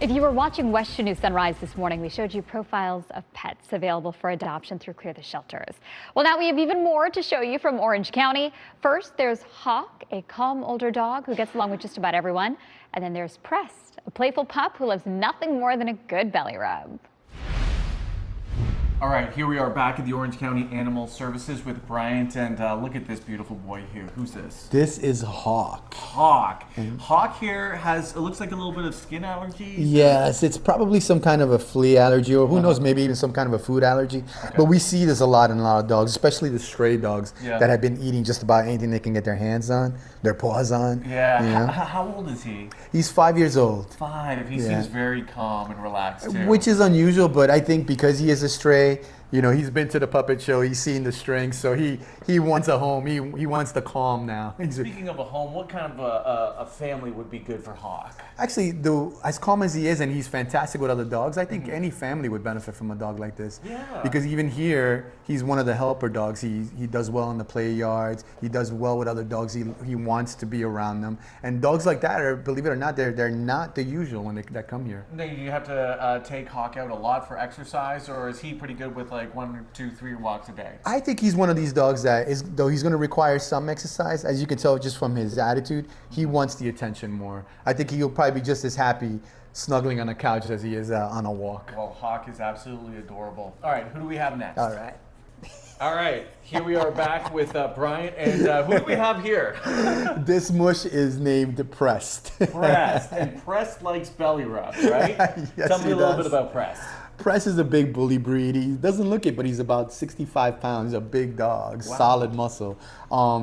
If you were watching Western News Sunrise this morning, we showed you profiles of pets available for adoption through Clear the Shelters. Well, now we have even more to show you from Orange County. First, there's Hawk, a calm older dog who gets along with just about everyone. And then there's Prest, a playful pup who loves nothing more than a good belly rub. All right, here we are back at the Orange County Animal Services with Bryant, and look at this beautiful boy here. Who's this? This is Hawk. Hawk. Hawk here has, it looks like a little bit of skin allergies. Yes, it's probably some kind of a flea allergy, or who knows, maybe even some kind of a food allergy. Okay. But we see this a lot in a lot of dogs, especially the stray dogs that have been eating just about anything they can get their hands on, their paws on. Yeah. You know? How old is he? He's 5 years old. 5. He seems very calm and relaxed too. Which is unusual, but I think because he is a stray, you know, he's been to the puppet show, he's seen the strings, so he wants a home, he wants the calm now. Speaking of a home, what kind of a family would be good for Hawk? Actually, as calm as he is, and he's fantastic with other dogs, I think any family would benefit from a dog like this. Yeah. Because even here, he's one of the helper dogs. He does well in the play yards, he does well with other dogs, he wants to be around them. And dogs like that are, believe it or not, they're not the usual when that come here. Now, you have to take Hawk out a lot for exercise, or is he pretty good with like 1, 2, 3 walks a day? I think he's one of these dogs that is, though he's going to require some exercise, as you can tell just from his attitude, he wants the attention more. I think he'll probably be just as happy snuggling on a couch as he is on a walk. Well, Hawk is absolutely adorable. All right, who do we have next? All right. All right, here we are back with Bryant, and who do we have here? This mush is named Prest. Prest, and Prest likes belly rubs, right? Yes, Tell me a little bit about Prest. Prest is a big bully breed. He doesn't look it, but he's about 65 pounds. He's a big dog, solid muscle.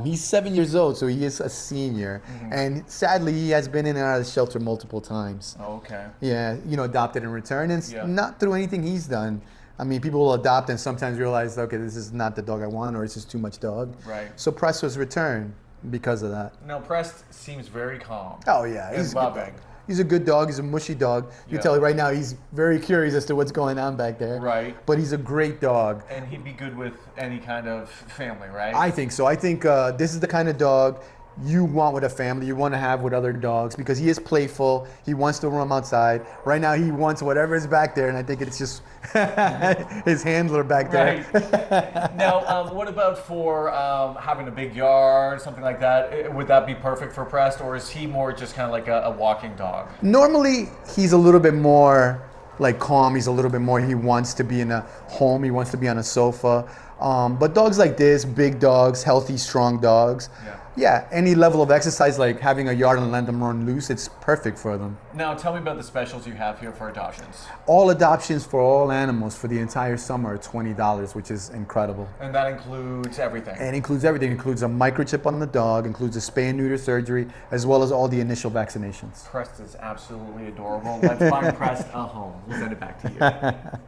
He's 7 years old, so he is a senior. And sadly, he has been in and out of the shelter multiple times. Oh, okay. Yeah, you know, adopted in return, and not through anything he's done. I mean, people will adopt and sometimes realize, okay, this is not the dog I want, or it's just too much dog. Right. So Prest was returned because of that. Now, Prest seems very calm. Oh, yeah. He's loving. He's a good dog. He's a mushy dog. You tell right now he's very curious as to what's going on back there. Right. But he's a great dog. And he'd be good with any kind of family, right? I think so. I think this is the kind of dog you want with a family, you want to have with other dogs, because he is playful. He wants to roam outside. Right now he wants whatever is back there, and I think it's just his handler back there. Right. Now, what about for having a big yard, something like that? Would that be perfect for Prest, or is he more just kind of like a walking dog? Normally, he's a little bit more like calm. He's a little bit more, he wants to be in a home. He wants to be on a sofa. But dogs like this, big dogs, healthy, strong dogs, yeah, any level of exercise, like having a yard and let them run loose, it's perfect for them. Now, tell me about the specials you have here for adoptions. All adoptions for all animals for the entire summer are $20, which is incredible. And that includes everything? It includes everything. It includes a microchip on the dog, includes a spay and neuter surgery, as well as all the initial vaccinations. Prest is absolutely adorable. Let's find Prest a home. We'll send it back to you.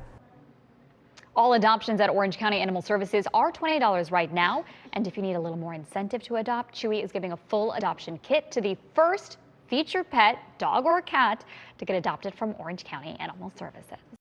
All adoptions at Orange County Animal Services are $20 right now. And if you need a little more incentive to adopt, Chewy is giving a full adoption kit to the first featured pet, dog or cat, to get adopted from Orange County Animal Services.